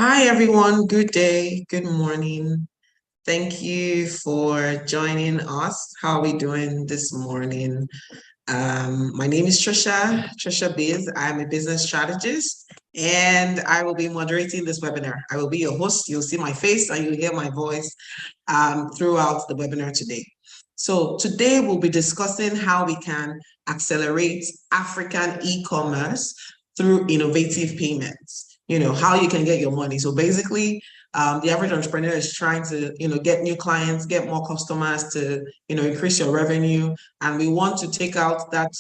Hi, everyone. Good day. Good morning. Thank you for joining us. How are we doing this morning? My name is Trisha Biz. I'm a business strategist, and I will be moderating this webinar. I will be your host. You'll see my face and you'll hear my voice throughout the webinar today. So today we'll be discussing how we can accelerate African e-commerce through innovative payments. How you can get your money. So basically, the average entrepreneur is trying to, get new clients, get more customers to, increase your revenue. And we want to take out that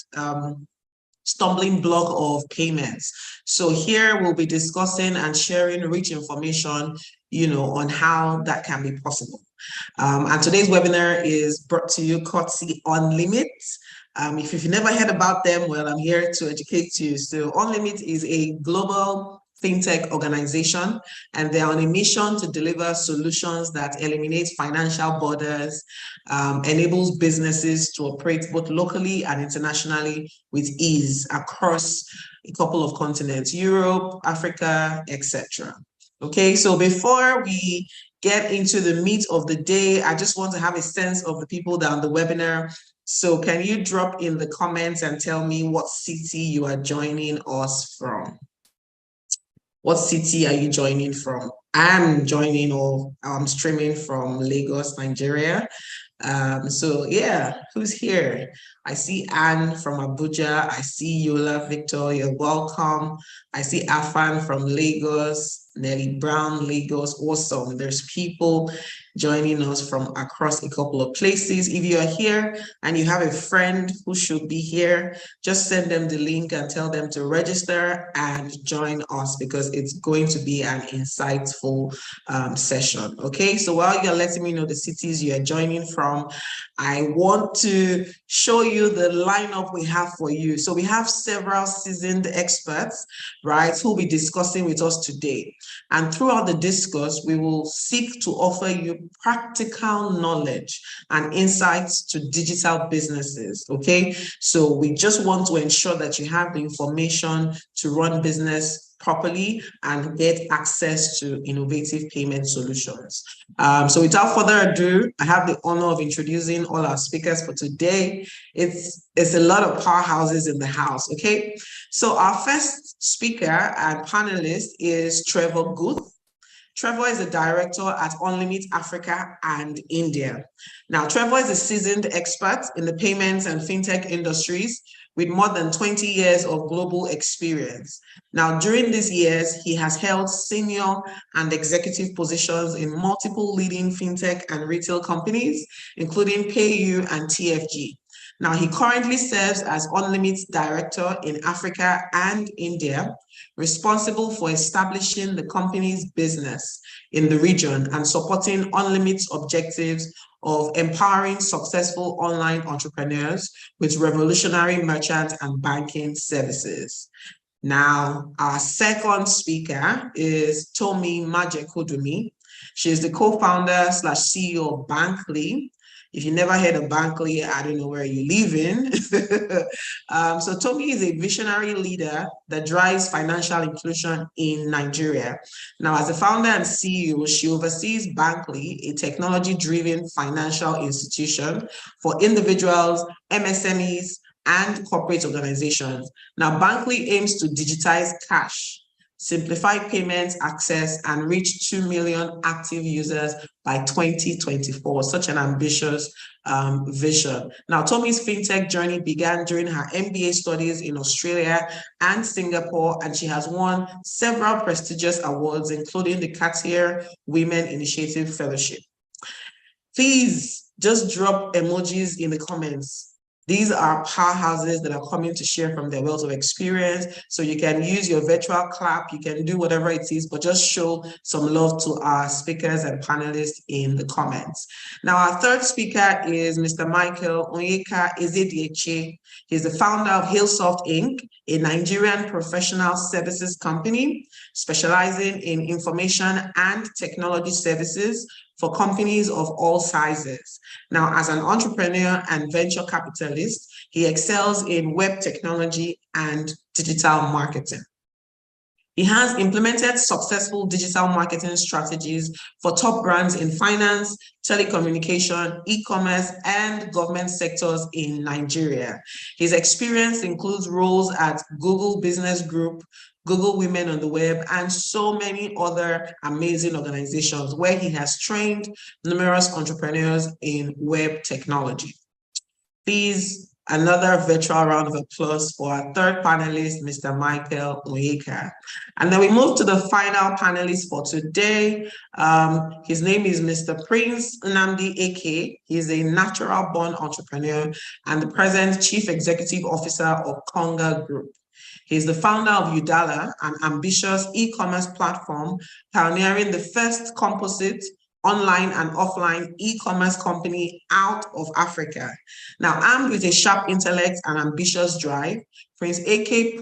stumbling block of payments. So here we'll be discussing and sharing rich information, on how that can be possible. And today's webinar is brought to you courtesy Unlimit. If you've never heard about them, well, I'm here to educate you. So Unlimit is a global fintech organization, and they're on a mission to deliver solutions that eliminate financial borders, enables businesses to operate both locally and internationally with ease across a couple of continents, Europe, Africa, etc. Okay, so before we get into the meat of the day, I just want to have a sense of the people that are on the webinar. So can you drop in the comments and tell me what city you are joining us from? What city are you joining from? I'm joining or I'm streaming from Lagos, Nigeria. So yeah, who's here? I see Anne from Abuja. I see Yola Victor, you're welcome. I see Afan from Lagos, Nelly Brown, Lagos. Awesome. There's people joining us from across a couple of places. If you are here and you have a friend who should be here, just send them the link and tell them to register and join us because it's going to be an insightful session. Okay, so while you're letting me know the cities you are joining from, I want to show you the lineup we have for you. So we have several seasoned experts, right, who will be discussing with us today. And throughout the discourse, we will seek to offer you practical knowledge and insights to digital businesses, okay? So we just want to ensure that you have the information to run business properly and get access to innovative payment solutions. So without further ado, I have the honor of introducing all our speakers for today. It's a lot of powerhouses in the house, okay? So our first speaker and panelist is Trevor Guth. Trevor is a director at Unlimit Africa and India. Now, Trevor is a seasoned expert in the payments and fintech industries with more than 20 years of global experience. Now, during these years, he has held senior and executive positions in multiple leading fintech and retail companies, including PayU and TFG. Now, he currently serves as Unlimit's director in Africa and India, responsible for establishing the company's business in the region and supporting Unlimit's objectives of empowering successful online entrepreneurs with revolutionary merchant and banking services. Now, our second speaker is Tomi Majekodumi. She is the co-founder / CEO of Bankly. If you never heard of Bankly, I don't know where you live in. So Tomi is a visionary leader that drives financial inclusion in Nigeria. Now, as a founder and CEO, she oversees Bankly, a technology-driven financial institution for individuals, MSMEs, and corporate organizations. Now, Bankly aims to digitize cash, simplify payments access, and reach 2 million active users by 2024. Such an ambitious vision. Now, Tomi's fintech journey began during her MBA studies in Australia and Singapore, and she has won several prestigious awards, including the Cartier Women Initiative Fellowship. Please just drop emojis in the comments. These are powerhouses that are coming to share from their wealth of experience. So you can use your virtual clap, you can do whatever it is, but just show some love to our speakers and panelists in the comments. Now, our third speaker is Mr. Michael Onyeka Ezedieche. He's the founder of Hillsoft Inc., a Nigerian professional services company specializing in information and technology services for companies of all sizes. Now, as an entrepreneur and venture capitalist, he excels in web technology and digital marketing. He has implemented successful digital marketing strategies for top brands in finance, telecommunication, e-commerce, and government sectors in Nigeria. His experience includes roles at Google Business Group, Google Women on the Web, and so many other amazing organizations where he has trained numerous entrepreneurs in web technology. Please, another virtual round of applause for our third panelist, Mr. Michael Onyeka. And then we move to the final panelist for today. His name is Mr. Prince Nnamdi Eke. He is a natural-born entrepreneur and the present Chief Executive Officer of Conga Group. He's the founder of Udala, an ambitious e-commerce platform pioneering the first composite online and offline e-commerce company out of Africa. Now, armed with a sharp intellect and ambitious drive, Prince Eke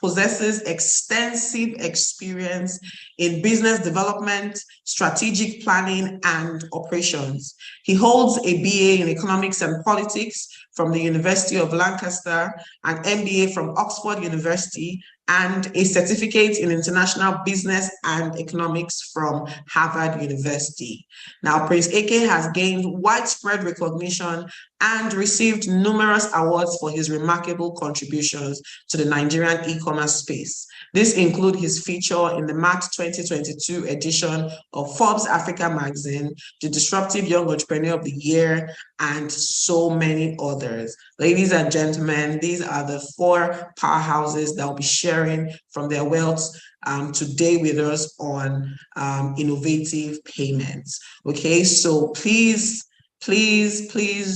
possesses extensive experience in business development, strategic planning, and operations. He holds a BA in economics and politics from the University of Lancaster, an MBA from Oxford University, and a certificate in international business and economics from Harvard University. Now, Prince Eke has gained widespread recognition and received numerous awards for his remarkable contributions to the Nigerian e-commerce space. This includes his feature in the March 2022 edition of Forbes Africa magazine, the Disruptive Young Entrepreneur of the Year, and so many others. Ladies and gentlemen, these are the four powerhouses that will be sharing from their wealth today with us on innovative payments. Okay, so please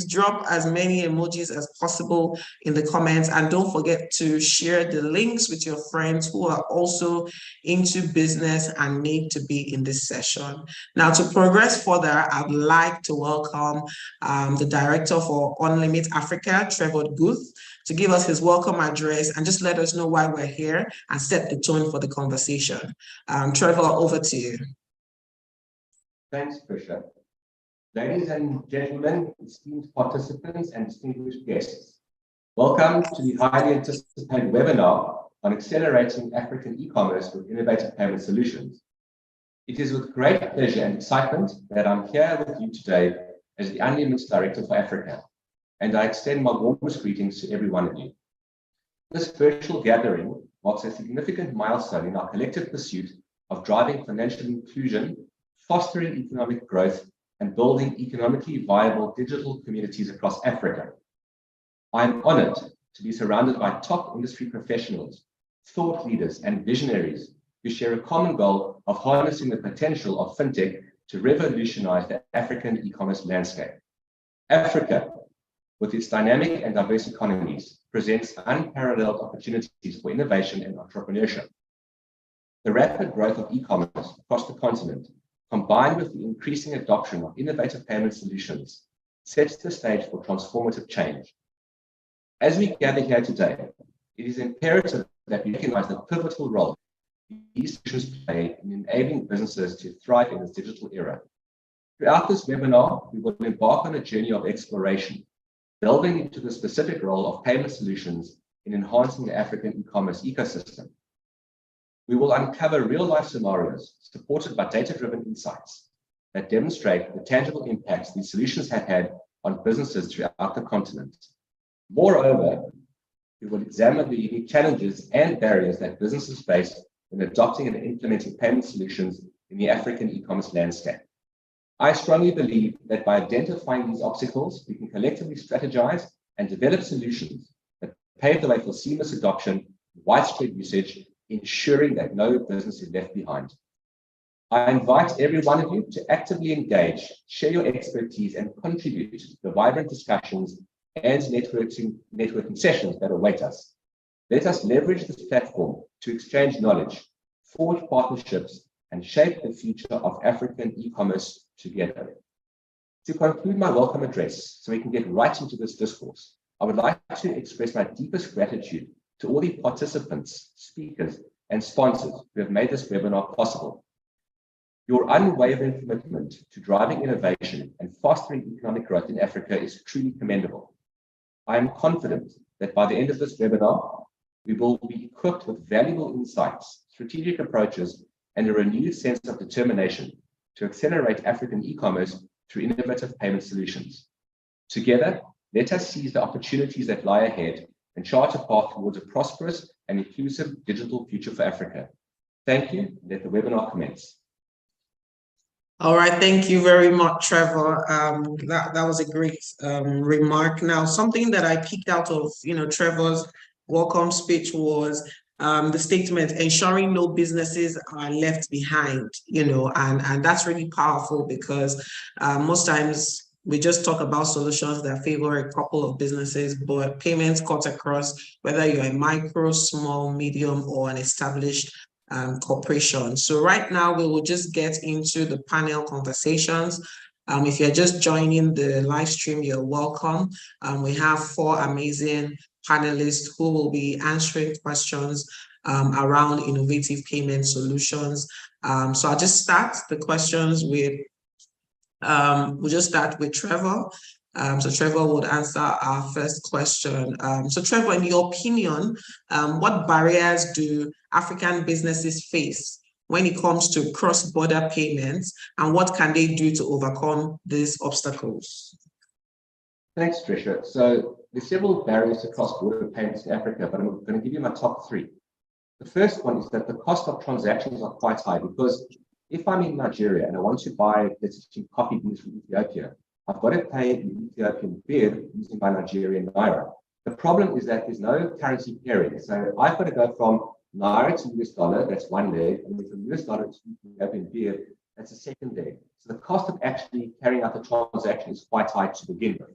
drop as many emojis as possible in the comments, and don't forget to share the links with your friends who are also into business and need to be in this session. Now, to progress further, I'd like to welcome the director for Unlimit Africa, Trevor Guth, to give us his welcome address and just let us know why we're here and set the tone for the conversation. Trevor, over to you. Thanks, Trisha. Ladies and gentlemen, esteemed participants and distinguished guests, welcome to the highly anticipated webinar on accelerating African e-commerce with innovative payment solutions. It is with great pleasure and excitement that I'm here with you today as the Unlimit Director for Africa, and I extend my warmest greetings to every one of you. This virtual gathering marks a significant milestone in our collective pursuit of driving financial inclusion, fostering economic growth, and building economically viable digital communities across Africa. I am honored to be surrounded by top industry professionals, thought leaders, and visionaries who share a common goal of harnessing the potential of fintech to revolutionize the African e-commerce landscape. Africa, with its dynamic and diverse economies, presents unparalleled opportunities for innovation and entrepreneurship. The rapid growth of e-commerce across the continent, combined with the increasing adoption of innovative payment solutions, sets the stage for transformative change. As we gather here today, it is imperative that we recognize the pivotal role these solutions play in enabling businesses to thrive in this digital era. Throughout this webinar, we will embark on a journey of exploration, delving into the specific role of payment solutions in enhancing the African e-commerce ecosystem. We will uncover real-life scenarios supported by data-driven insights that demonstrate the tangible impacts these solutions have had on businesses throughout the continent. Moreover, we will examine the unique challenges and barriers that businesses face when adopting and implementing payment solutions in the African e-commerce landscape. I strongly believe that by identifying these obstacles, we can collectively strategize and develop solutions that pave the way for seamless adoption, widespread usage, ensuring that no business is left behind. I invite every one of you to actively engage, share your expertise, and contribute to the vibrant discussions and networking sessions that await us. Let us leverage this platform to exchange knowledge, forge partnerships, and shape the future of African e-commerce together. To conclude my welcome address, so we can get right into this discourse, I would like to express my deepest gratitude to all the participants, speakers, and sponsors who have made this webinar possible. Your unwavering commitment to driving innovation and fostering economic growth in Africa is truly commendable. I am confident that by the end of this webinar, we will be equipped with valuable insights strategic approaches, and a renewed sense of determination to accelerate African e-commerce through innovative payment solutions. Together, let us seize the opportunities that lie ahead and chart a path towards a prosperous and inclusive digital future for Africa. Thank you. Let the webinar commence. All right, thank you very much, Trevor. That was a great remark. Now, something that I picked out of Trevor's welcome speech was the statement, ensuring no businesses are left behind, and that's really powerful because most times we just talk about solutions that favor a couple of businesses, but payments cut across whether you're a micro, small, medium, or an established corporation. So right now we will just get into the panel conversations. If you're just joining the live stream, you're welcome. We have 4 amazing panelists who will be answering questions around innovative payment solutions. So I'll just start the questions with, we'll just start with Trevor. So Trevor would answer our first question. So Trevor, in your opinion, what barriers do African businesses face when it comes to cross-border payments, and what can they do to overcome these obstacles? Thanks, Trisha. So there's several barriers to cross-border payments in Africa, but I'm going to give you my top 3. The first one is that the cost of transactions are quite high, because if I'm in Nigeria and I want to buy, let's say, coffee beans from Ethiopia, I've got to pay in Ethiopian birr using my Nigerian naira. The problem is that there's no currency pairing. So I've got to go from naira to US dollar, that's one leg, and then from US dollar to Ethiopian birr, that's a second leg. So the cost of actually carrying out the transaction is quite high to begin with.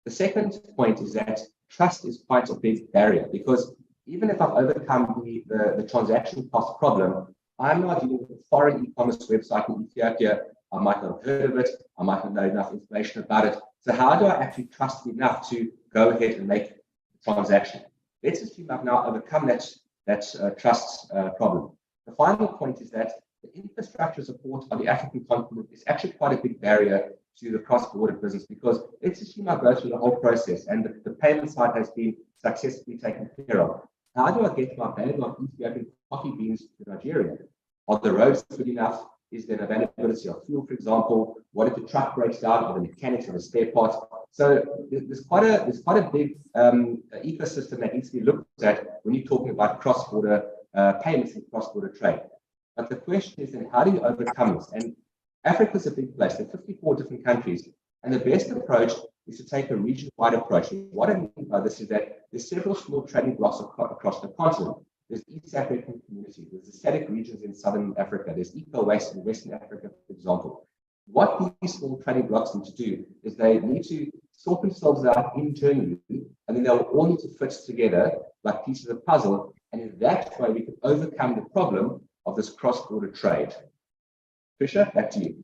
The second point is that trust is quite a big barrier, because even if I've overcome the transaction cost problem, I'm now dealing with a foreign e-commerce website in Ethiopia. I might not have heard of it. I might not know enough information about it. So how do I actually trust enough to go ahead and make the transaction? Let's assume I've now overcome that trust problem. The final point is that the infrastructure support on the African continent is actually quite a big barrier to the cross-border business, because let's assume I go through the whole process and the payment side has been successfully taken care of. How do I get my bag of Ethiopian coffee beans to Nigeria? Are the roads good enough? Is there availability of fuel, for example? What if the truck breaks down, or the mechanics, or the spare parts? So there's quite a big ecosystem that needs to be looked at when you're talking about cross-border payments and cross-border trade. But the question is then, how do you overcome this? And Africa is a big place. There are 54 different countries, and the best approach is to take a region-wide approach. What I mean by this is that there's several small trading blocks across the continent. There's East African community, there's the SADC regions in Southern Africa, there's ECOWAS in Western Africa, for example. What these small trading blocks need to do is they need to sort themselves out internally, and then they'll all need to fit together like pieces of puzzle, and in that way we can overcome the problem of this cross-border trade. Trisha, back to you.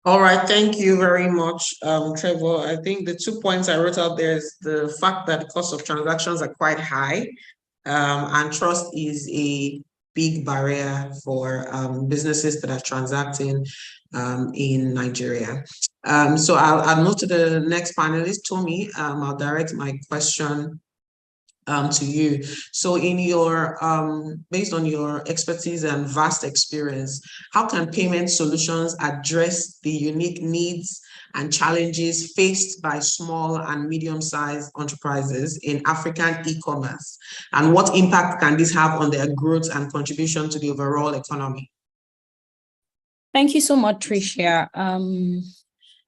All right, thank you very much, Trevor. I think the 2 points I wrote out there is the fact that the cost of transactions are quite high, and trust is a big barrier for businesses that are transacting in Nigeria. So I'll move to the next panelist, Tommy. I'll direct my question to you. So in your, based on your expertise and vast experience, how can payment solutions address the unique needs and challenges faced by small and medium-sized enterprises in African e-commerce? And what impact can this have on their growth and contribution to the overall economy? Thank you so much, Tricia.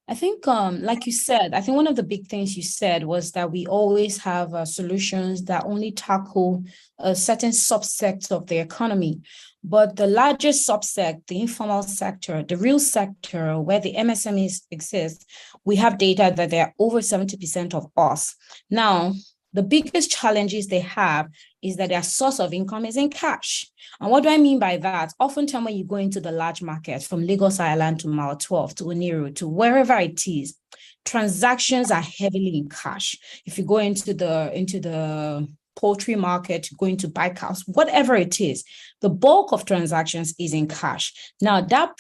I think, like you said, I think one of the big things you said was that we always have solutions that only tackle a certain subset of the economy. But the largest subset, the informal sector, the real sector where the MSMEs exist, we have data that they're over 70% of us. Now, the biggest challenges they have is that their source of income is in cash. And what do I mean by that? Oftentimes when you go into the large market, from Lagos Island to Mile 12 to Oniru to wherever it is, transactions are heavily in cash. If you go into the poultry market, going to buy cows, whatever it is, the bulk of transactions is in cash. Now that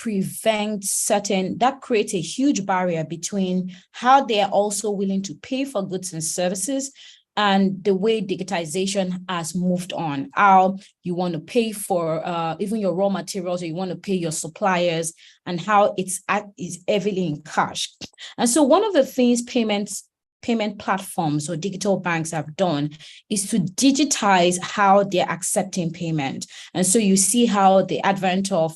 creates a huge barrier between how they are also willing to pay for goods and services and the way digitization has moved on, how you want to pay for even your raw materials, or you want to pay your suppliers, and how is heavily in cash. And so one of the things payment platforms or digital banks have done is to digitize how they're accepting payment. And so you see how the advent of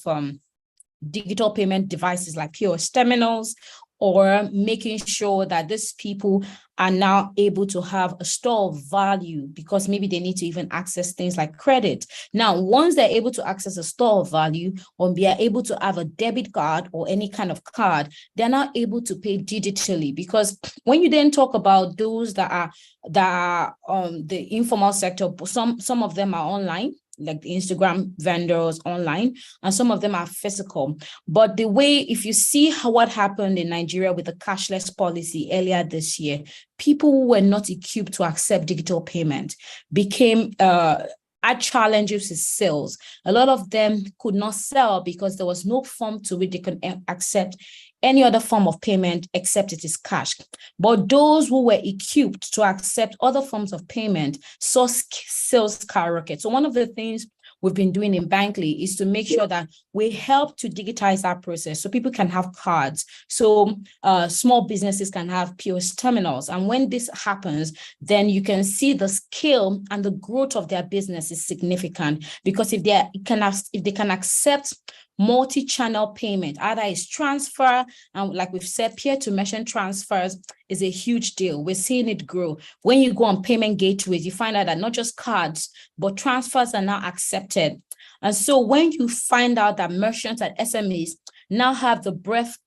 digital payment devices like POS terminals, or making sure that these people are now able to have a store of value, because maybe they need to even access things like credit. Now, once they're able to access a store of value, or be able to have a debit card or any kind of card, they're now able to pay digitally. Because when you then talk about those that are the informal sector, some of them are online, like the Instagram vendors online, and some of them are physical. But the way, if you see what happened in Nigeria with the cashless policy earlier this year, people who were not equipped to accept digital payment became had challenges with sales. A lot of them could not sell because there was no form to which they could accept any other form of payment except it is cash. But those who were equipped to accept other forms of payment saw sales skyrocket. So one of the things we've been doing in Bankly is to make sure that we help to digitize that process so people can have cards, so small businesses can have POS terminals. And when this happens, then you can see the scale and the growth of their business is significant, because if they can accept multi-channel payment, either it's transfer, and like we've said, peer-to-merchant transfers is a huge deal. We're seeing it grow. When you go on payment gateways, you find out that not just cards, but transfers are now accepted. And so when you find out that merchants and SMEs now have the breadth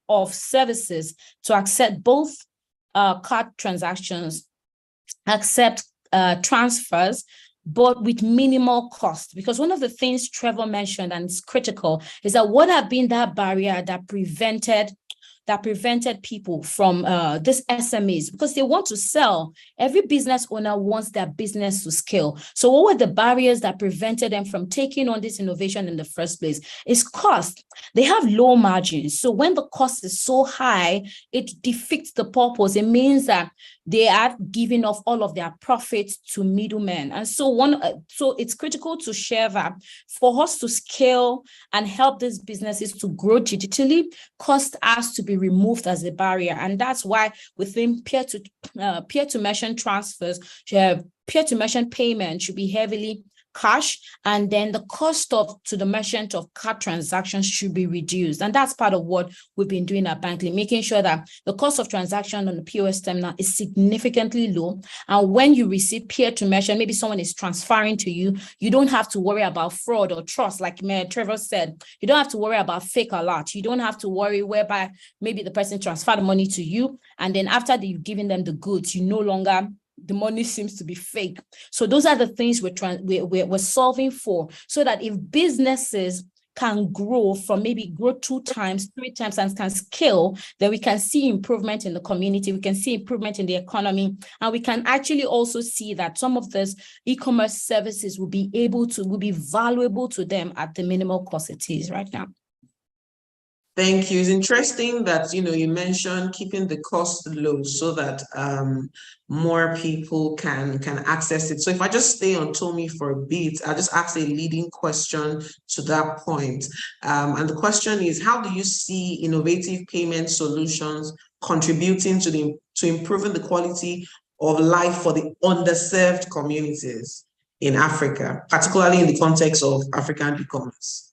of services to accept both card transactions, accept transfers, but with minimal cost. Because one of the things Trevor mentioned, and it's critical, is that what have been that barrier that prevented people from these SMEs, because they want to sell. Every business owner wants their business to scale. So what were the barriers that prevented them from taking on this innovation in the first place? It's cost. They have low margins. So when the cost is so high, it defeats the purpose. It means that they are giving off all of their profits to middlemen. And so so it's critical to share that for us to scale and help these businesses to grow digitally, cost has to be removed as a barrier. And that's why within peer-to-merchant transfers, peer-to-merchant payment should be heavily cash, and then the cost to the merchant of card transactions should be reduced. And that's part of what we've been doing at Bankly, making sure that the cost of transaction on the POS terminal is significantly low. And when you receive peer-to-merchant, maybe someone is transferring to you, you don't have to worry about fraud or trust. Like Trevor said, you don't have to worry about fake alert. You don't have to worry whereby maybe the person transferred the money to you, and then after you've given them the goods, the money seems to be fake. So those are the things we're solving for, so that if businesses can grow 2 times, 3 times, and can scale, then we can see improvement in the community, we can see improvement in the economy, and we can actually also see that some of these e-commerce services will be valuable to them at the minimal cost it is right now. Thank you. It's interesting that, you mentioned keeping the cost low so that more people can access it. So if I just stay on Tomi for a bit, I'll just ask a leading question to that point. And the question is, how do you see innovative payment solutions contributing to improving the quality of life for the underserved communities in Africa, particularly in the context of African e-commerce?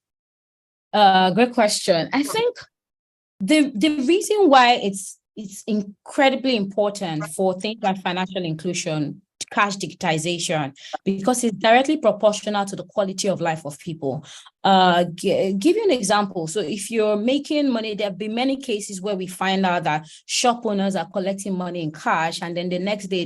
Great question. I think the reason why it's incredibly important for things like financial inclusion, cash digitization, because it's directly proportional to the quality of life of people. Give you an example. So if you're making money, there have been many cases where we find out that shop owners are collecting money in cash, and then the next day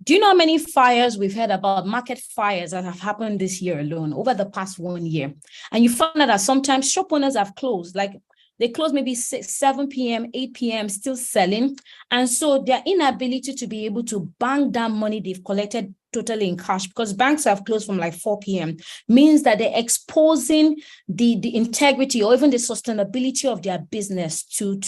do you know how many fires we've heard about, market fires that have happened this year alone, over the past 1 year? And you find out that sometimes shop owners have closed, like they close maybe 7 p.m., 8 p.m., still selling. And so their inability to be able to bank that money they've collected totally in cash, because banks have closed from like 4 p.m., means that they're exposing the integrity or even the sustainability of their business to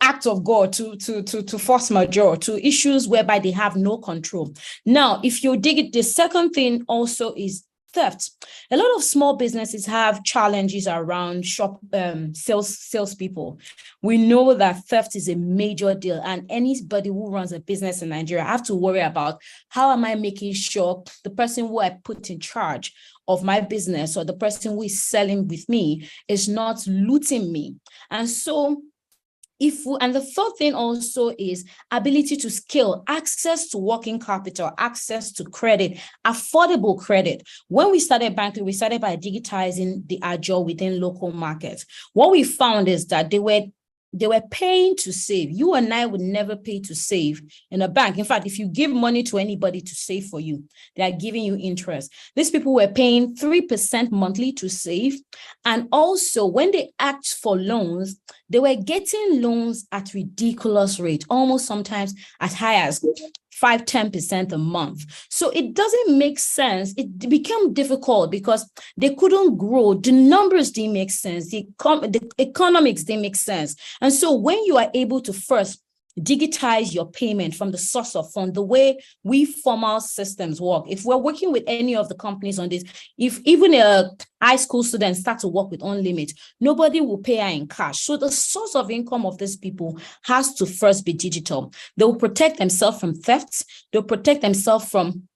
act of God, to force majeure, to issues whereby they have no control. Now, if you dig it, the second thing also is theft. A lot of small businesses have challenges around salespeople. We know that theft is a major deal, and anybody who runs a business in Nigeria have to worry about how am I making sure the person who I put in charge of my business or the person who is selling with me is not looting me. And so and the third thing also is ability to scale, access to working capital, access to credit, affordable credit. When we started banking, we started by digitizing the agile within local markets. What we found is that they were paying to save. You and I would never pay to save in a bank. In fact, if you give money to anybody to save for you, they are giving you interest. These people were paying 3% monthly to save. And also, when they asked for loans, they were getting loans at ridiculous rate, almost sometimes as high as 5-10% a month. So it doesn't make sense. It became difficult because they couldn't grow. The numbers didn't make sense. The economics didn't make sense. And so when you are able to first digitize your payment from the source of fund, the way we formal systems work. If we're working with any of the companies on this, if even a high school student starts to work with Unlimit, nobody will pay her in cash. So the source of income of these people has to first be digital. They will protect themselves from thefts. They'll protect themselves from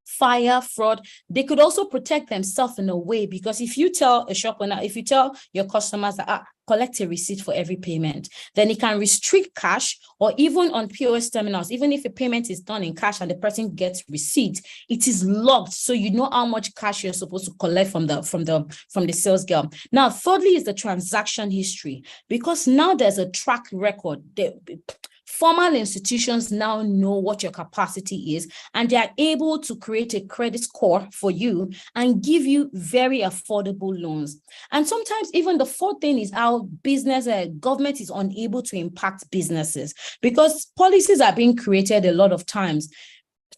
fire, fraud. They could also protect themselves in a way, because if you tell a shop owner, if you tell your customers that collect a receipt for every payment, then it can restrict cash, or even on POS terminals, even if a payment is done in cash and the person gets receipt, it is locked, so you know how much cash you're supposed to collect from the sales girl. Now, thirdly is the transaction history, because now there's a track record. Formal institutions now know what your capacity is, and they are able to create a credit score for you and give you very affordable loans. And sometimes even the fourth thing is how government is unable to impact businesses, because policies are being created a lot of times.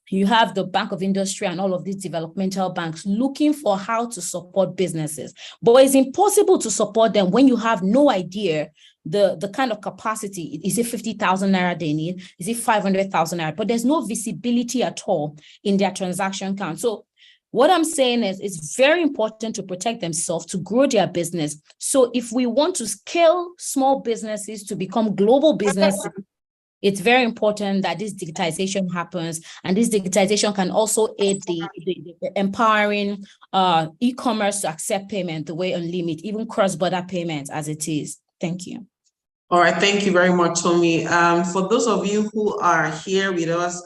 You have the Bank of Industry and all of these developmental banks looking for how to support businesses, but it's impossible to support them when you have no idea the kind of capacity. Is it 50,000 naira they need? Is it 500,000 naira? But there's no visibility at all in their transaction count. So what I'm saying is it's very important to protect themselves, to grow their business. So if we want to scale small businesses to become global businesses, it's very important that this digitization happens, and this digitization can also aid the empowering e-commerce to accept payment the way Unlimit, even cross-border payments as it is. Thank you. All right, thank you very much, Tommy. For those of you who are here with us,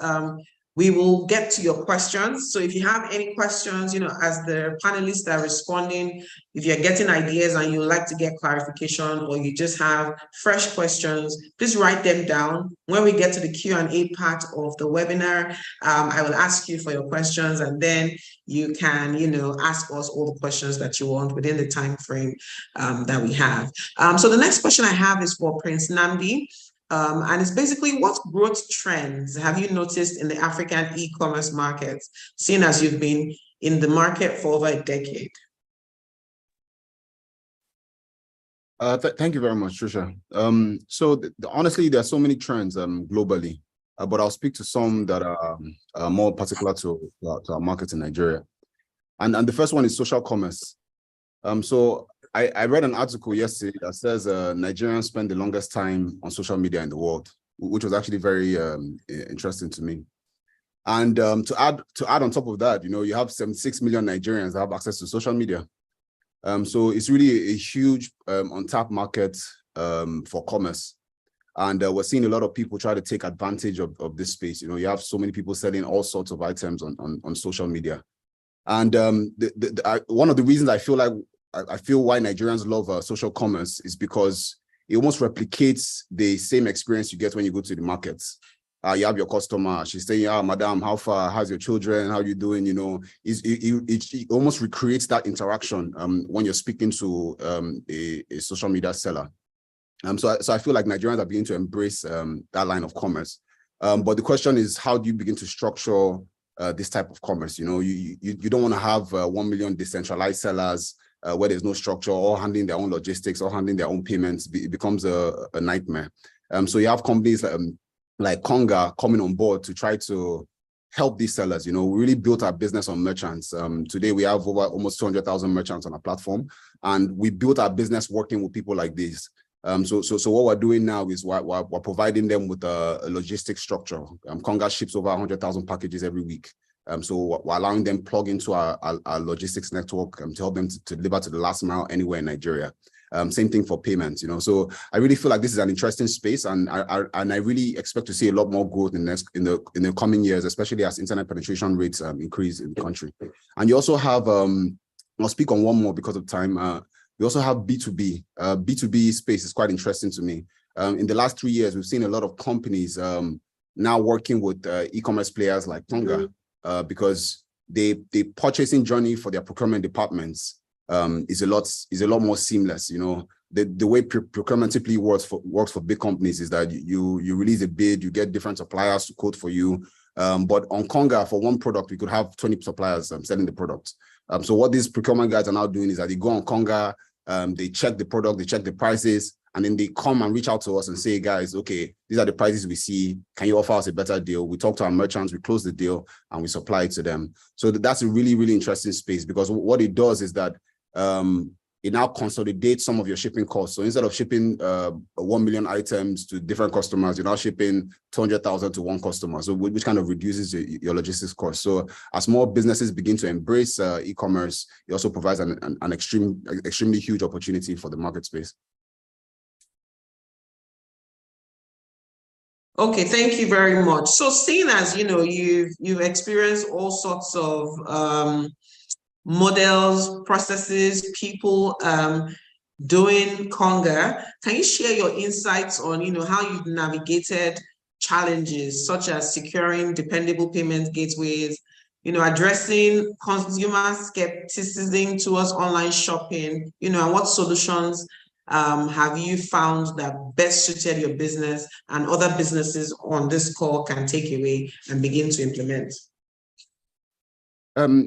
we will get to your questions. So if you have any questions, as the panelists are responding, if you're getting ideas and you'd like to get clarification, or you just have fresh questions, please write them down. When we get to the Q&A part of the webinar, I will ask you for your questions, and then you can, ask us all the questions that you want within the time frame that we have. So the next question I have is for Prince Namdi. And it's basically, what growth trends have you noticed in the African e-commerce markets, seeing as you've been in the market for over a decade? Thank you very much, Trisha. So honestly, there are so many trends globally, but I'll speak to some that are more particular to our market in Nigeria. And the first one is social commerce. So I read an article yesterday that says Nigerians spend the longest time on social media in the world, which was actually very interesting to me. And to add on top of that, you have 76 million Nigerians that have access to social media. So it's really a huge untapped market for commerce. And we're seeing a lot of people try to take advantage of this space. You have so many people selling all sorts of items on social media. And one of the reasons I feel why Nigerians love social commerce is because it almost replicates the same experience you get when you go to the markets. You have your customer, she's saying, madam, how far, how's your children, how you doing? It almost recreates that interaction when you're speaking to a social media seller. So I feel like Nigerians are beginning to embrace that line of commerce. But the question is, how do you begin to structure this type of commerce? You don't want to have 1 million decentralized sellers where there's no structure, or handling their own logistics, or handling their own payments. It becomes a nightmare. So you have companies like Conga coming on board to try to help these sellers. We really built our business on merchants. Today we have over almost 200,000 merchants on our platform, and we built our business working with people like this. So what we're doing now is we're providing them with a logistics structure. Conga ships over 100,000 packages every week. So we're allowing them plug into our logistics network to help them to deliver to the last mile anywhere in Nigeria. Same thing for payments, So I really feel like this is an interesting space, and I really expect to see a lot more growth in the coming years, especially as internet penetration rates increase in the country. And you also have, I'll speak on one more because of time. We also have B2B. B2B space is quite interesting to me. In the last 3 years, we've seen a lot of companies now working with e-commerce players like Tonga because the purchasing journey for their procurement departments is a lot more seamless. The way procurement typically works for big companies is that you release a bid, you get different suppliers to quote for you. But on Conga, for one product, we could have 20 suppliers selling the product. So what these procurement guys are now doing is that they go on Conga, they check the product, they check the prices, and then they come and reach out to us and say, guys, okay, these are the prices we see. Can you offer us a better deal? We talk to our merchants, we close the deal, and we supply it to them. So that's a really, really interesting space, because what it does is that it now consolidates some of your shipping costs. So instead of shipping 1 million items to different customers, you're now shipping 200,000 to one customer. So which kind of reduces your logistics costs. So as more businesses begin to embrace e-commerce, it also provides an extremely huge opportunity for the market space. Okay, thank you very much. So seeing as you've experienced all sorts of models, processes, people doing Conga, can you share your insights on how you've navigated challenges such as securing dependable payment gateways, addressing consumer skepticism towards online shopping, and what solutions have you found that best suited your business and other businesses on this call can take away and begin to implement?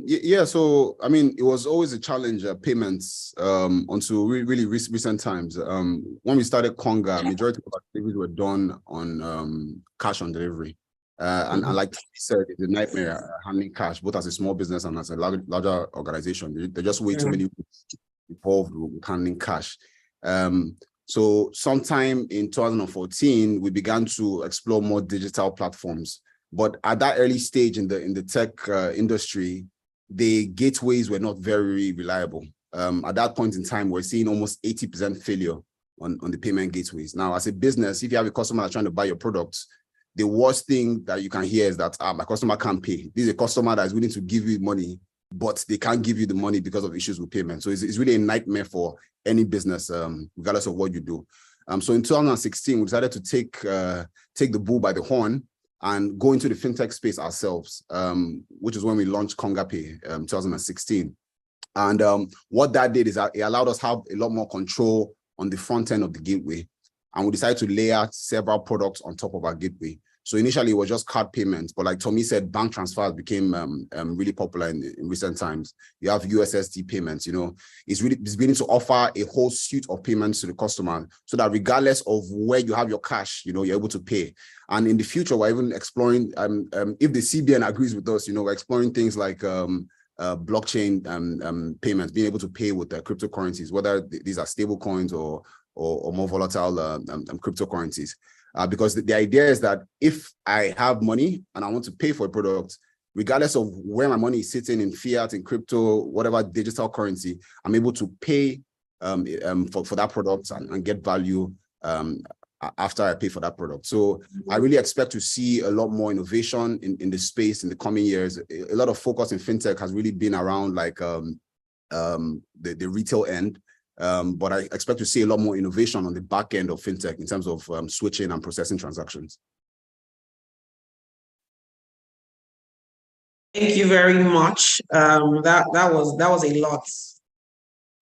Yeah, so I mean, it was always a challenge, payments, until really recent times. When we started Conga, majority of our deliveries were done on cash on delivery. And like you said, it's a nightmare handling cash, both as a small business and as a larger organization. There's just way too many involved with handling cash. So sometime in 2014, we began to explore more digital platforms. But at that early stage in the tech industry, the gateways were not very reliable. At that point in time, we're seeing almost 80% failure on the payment gateways. Now, as a business, if you have a customer that's trying to buy your products, the worst thing that you can hear is that my customer can't pay. This is a customer that is willing to give you money, but they can't give you the money because of issues with payment. So it's really a nightmare for any business, regardless of what you do. So in 2016, we decided to take the bull by the horn and go into the fintech space ourselves, which is when we launched Conga Pay, 2016. And what that did is that it allowed us to have a lot more control on the front end of the gateway. And we decided to lay out several products on top of our gateway. So initially it was just card payments, but like Tommy said, bank transfers became really popular in recent times. You have USSD payments, it's beginning to offer a whole suite of payments to the customer so that regardless of where you have your cash, you're able to pay. And in the future, we're even exploring, if the CBN agrees with us, we're exploring things like blockchain payments, being able to pay with cryptocurrencies, whether these are stable coins or more volatile cryptocurrencies. Because the idea is that if I have money and I want to pay for a product, regardless of where my money is sitting in fiat, in crypto, whatever digital currency, I'm able to pay for that product and get value after I pay for that product. So I really expect to see a lot more innovation in the space in the coming years. A lot of focus in fintech has really been around like the retail end. But I expect to see a lot more innovation on the back end of fintech in terms of switching and processing transactions. Thank you very much. That was a lot.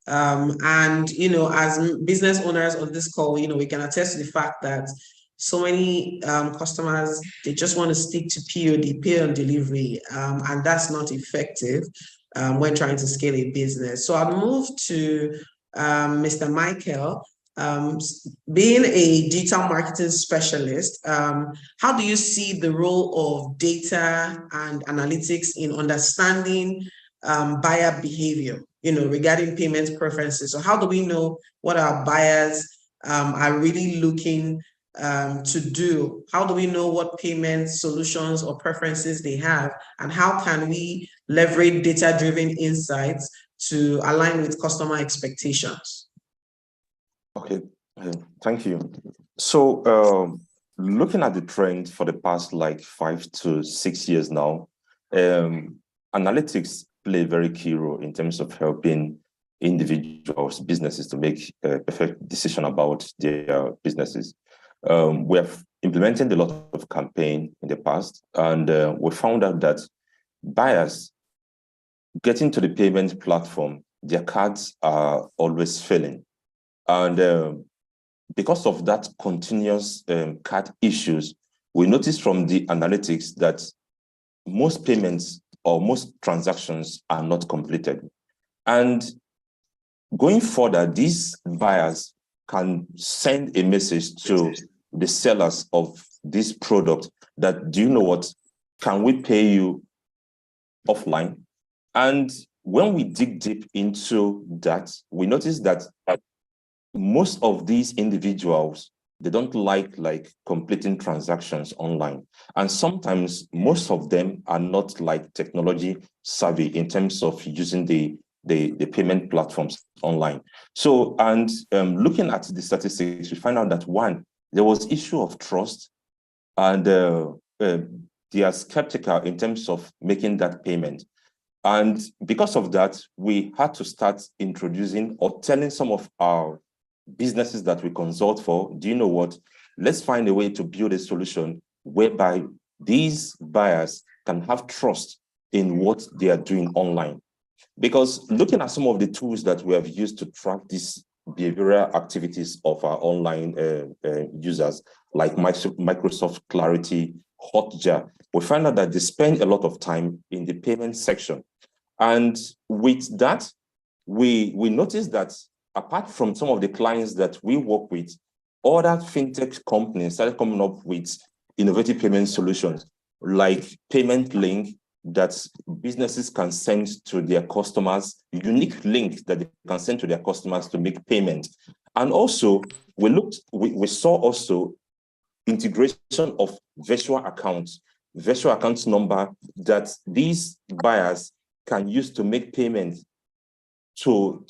And as business owners on this call, we can attest to the fact that so many customers, they just want to stick to POD, pay on delivery, and that's not effective when trying to scale a business. So I'll move to Mr. Michael. Being a digital marketing specialist, how do you see the role of data and analytics in understanding buyer behavior, regarding payment preferences? So how do we know what our buyers are really looking to do? How do we know what payment solutions or preferences they have? And how can we leverage data-driven insights to align with customer expectations? Okay, thank you. So looking at the trend for the past like 5 to 6 years now, analytics play a very key role in terms of helping individuals, businesses to make a perfect decision about their businesses. We have implemented a lot of campaign in the past, and we found out that buyers getting to the payment platform, their cards are always failing. And because of that continuous card issues, we noticed from the analytics that most payments or most transactions are not completed. And going further, these buyers can send a message to the sellers of this product that, do you know what, can we pay you offline? And when we dig deep into that, we notice that most of these individuals, they don't like completing transactions online. And sometimes most of them are not like technology savvy in terms of using the payment platforms online. So, and looking at the statistics, we find out that one, there was issue of trust, and they are skeptical in terms of making that payment. And because of that, we had to start introducing or telling some of our businesses that we consult for, do you know what, let's find a way to build a solution whereby these buyers can have trust in what they are doing online. Because looking at some of the tools that we have used to track these behavioral activities of our online users, like Microsoft Clarity, Hotjar, we find out that they spend a lot of time in the payment section. And with that, we noticed that apart from some of the clients that we work with, other fintech companies started coming up with innovative payment solutions like payment link that businesses can send to their customers, unique link that they can send to their customers to make payment. And also, we saw also integration of virtual accounts number that these buyers can use to make payments to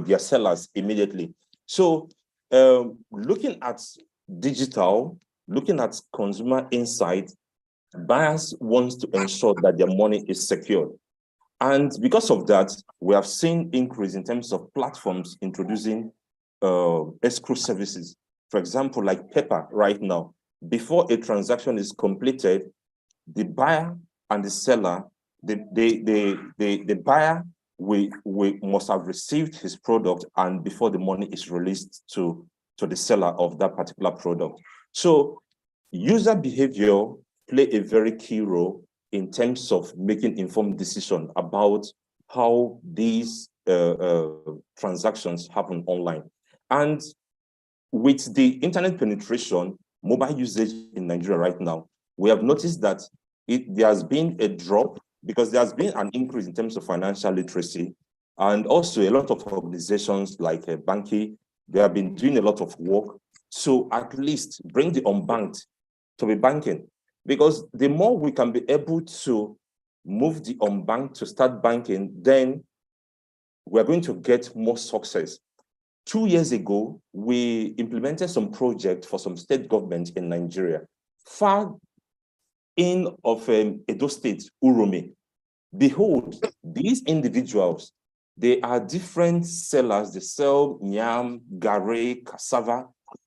their sellers immediately. So looking at digital, looking at consumer insight, buyers want to ensure that their money is secured. And because of that, we have seen increase in terms of platforms introducing escrow services. For example, like Pepper right now, before a transaction is completed, the buyer and the seller, the buyer we must have received his product and before the money is released to the seller of that particular product. So user behavior play a very key role in terms of making informed decision about how these transactions happen online. And with the internet penetration, mobile usage in Nigeria right now, we have noticed that there has been a drop because there has been an increase in terms of financial literacy. And also a lot of organizations like Banky, they have been doing a lot of work to at least bring the unbanked to be banking. Because the more we can be able to move the unbanked to start banking, then we're going to get more success. 2 years ago, we implemented some project for some state government in Nigeria, far in of Edo State, Uromi. Behold, these individuals, they are different sellers. They sell yam, gare, cassava.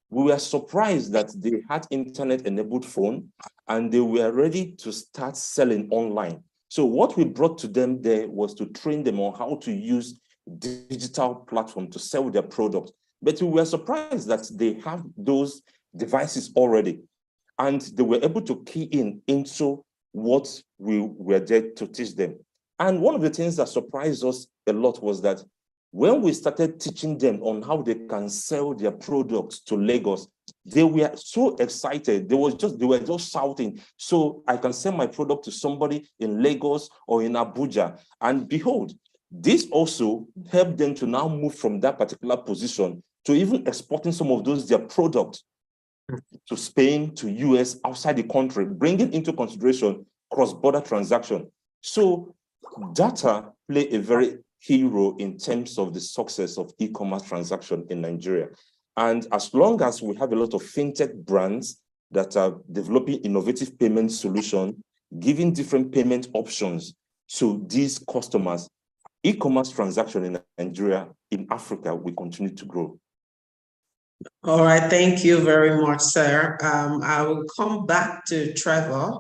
We were surprised that they had internet-enabled phone and they were ready to start selling online. So what we brought to them there was to train them on how to use digital platform to sell their product. But we were surprised that they have those devices already. And they were able to key into what we were there to teach them. And one of the things that surprised us a lot was that When we started teaching them on how they can sell their products to Lagos, they were so excited. They were just shouting. So I can sell my product to somebody in Lagos or in Abuja. And behold, this also helped them to now move from that particular position to even exporting some of their products to Spain, to US, outside the country, bringing into consideration cross-border transaction. So data play a very key role in terms of the success of e-commerce transaction in Nigeria. And as long as we have a lot of fintech brands that are developing innovative payment solutions, giving different payment options to these customers, e-commerce transaction in Nigeria, in Africa, will continue to grow. All right, thank you very much, sir. I will come back to Trevor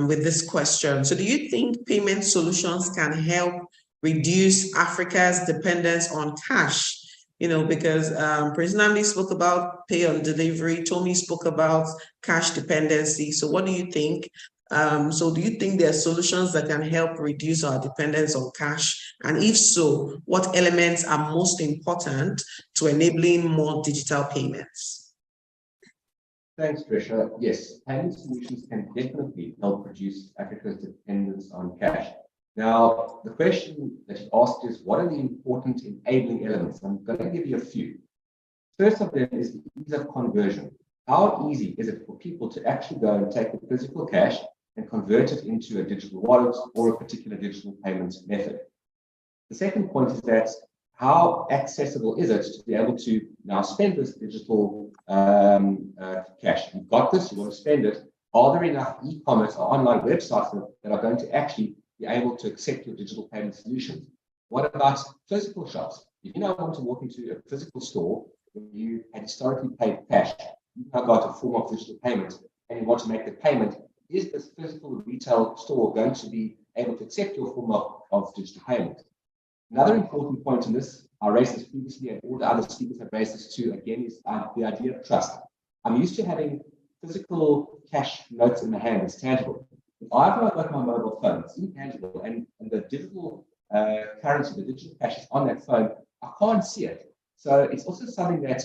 with this question. So do you think payment solutions can help reduce Africa's dependence on cash? You know, because President spoke about pay on delivery, Tommy spoke about cash dependency. So what do you think? So do you think there are solutions that can help reduce our dependence on cash? And if so, what elements are most important to enabling more digital payments? Thanks, Trisha. Yes, payment solutions can definitely help reduce Africa's dependence on cash. Now, the question that you asked is, what are the important enabling elements? I'm going to give you a few. First of them is the ease of conversion. How easy is it for people to actually go and take the physical cash and convert it into a digital wallet or a particular digital payment method? The second point is that how accessible is it to be able to now spend this digital cash? You've got this, you want to spend it. Are there enough e-commerce or online websites that are going to actually be able to accept your digital payment solutions? What about physical shops? If you now want to walk into a physical store where you had historically paid cash, you've now got a form of digital payment and you want to make the payment, is this physical retail store going to be able to accept your form of digital payment? Another important point in this, I raised this previously and all the other speakers have raised this too, again, is the idea of trust. I'm used to having physical cash notes in my hand, it's tangible. If I've not got my mobile phone, it's intangible, and the digital currency, the digital cash is on that phone, I can't see it. So it's also something that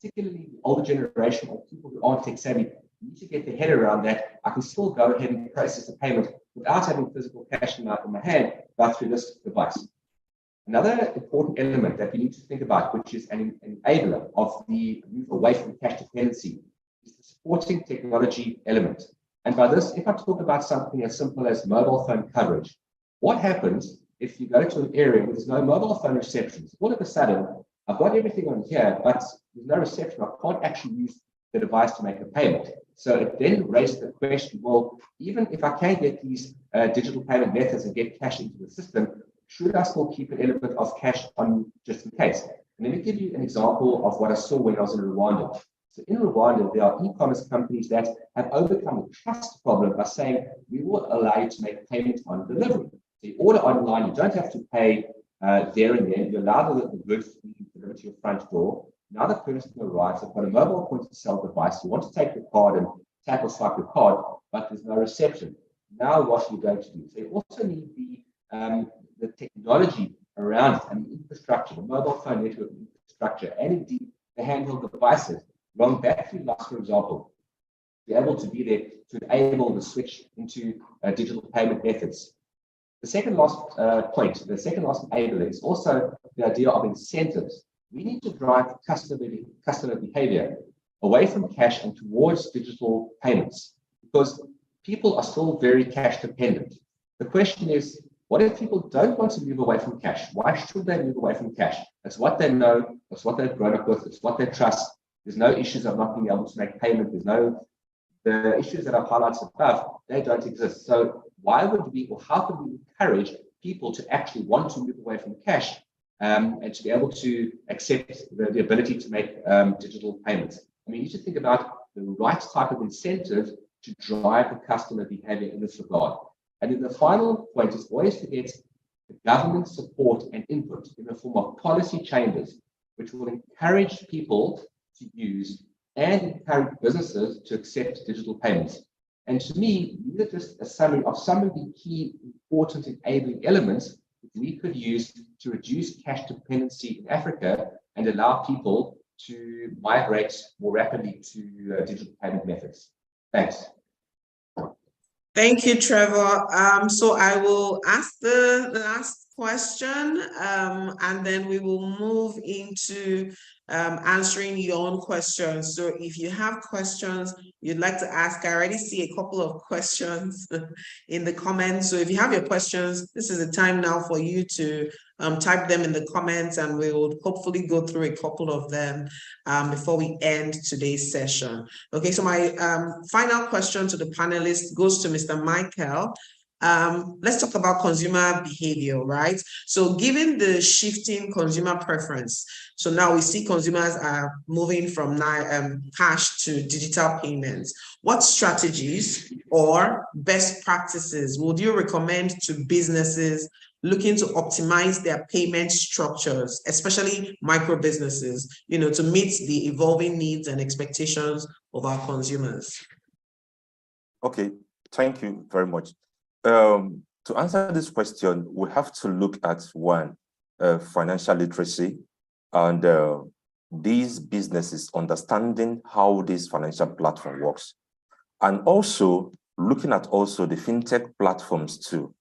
particularly the older generation or people who aren't tech savvy need to get their head around, that I can still go ahead and process a payment without having physical cash in my hand, but through this device. Another important element that we need to think about, which is an enabler of the move away from cash dependency, is the supporting technology element. And by this, if I talk about something as simple as mobile phone coverage, what happens if you go to an area where there's no mobile phone reception? All of a sudden, I've got everything on here, but there's no reception. I can't actually use the device to make a payment. So it then raises the question, well, even if I can get these digital payment methods and get cash into the system, should I still keep an element of cash on just in case? And let me give you an example of what I saw when I was in Rwanda. So in Rwanda, there are e-commerce companies that have overcome the trust problem by saying, we will allow you to make payments on delivery. So you order online, you don't have to pay there and then. You allow the goods to be delivered to your front door. Now the person arrives, they've got a mobile point-of-sale device. You want to take your card and tap or swipe your card, but there's no reception. Now what are you going to do? So you also need the technology around it and the infrastructure, the mobile phone network infrastructure, and indeed the handheld devices, long battery life, for example, to be able to be there to enable the switch into digital payment methods. The second last point, the second last enabler is also the idea of incentives. We need to drive customer behavior away from cash and towards digital payments, because people are still very cash dependent. The question is, what if people don't want to move away from cash? Why should they move away from cash? It's what they know, it's what they've grown up with, it's what they trust. There's no issues of not being able to make payment. The issues that I've highlighted above, they don't exist. So why would we, or how can we encourage people to actually want to move away from cash and to be able to accept the ability to make digital payments? I mean, you need to think about the right type of incentive to drive the customer behavior in this regard. And then the final point is always to get the government support and input in the form of policy changes, which will encourage people to use and encourage businesses to accept digital payments. And to me, these are just a summary of some of the key important enabling elements we could use to reduce cash dependency in Africa and allow people to migrate more rapidly to digital payment methods? Thanks. Thank you, Trevor. So I will ask the last question, and then we will move into answering your own questions. So if you have questions you'd like to ask, I already see a couple of questions in the comments. So if you have your questions, this is the time now for you to type them in the comments, and we will hopefully go through a couple of them before we end today's session. Okay, so my final question to the panelists goes to Mr. Michael. Let's talk about consumer behavior, right? So given the shifting consumer preference, so now we see consumers are moving from cash to digital payments. What strategies or best practices would you recommend to businesses looking to optimize their payment structures, especially micro businesses, to meet the evolving needs and expectations of our consumers? Okay, thank you very much. To answer this question, we have to look at one, financial literacy, and these businesses understanding how this financial platform works, and also looking at also the fintech platforms too.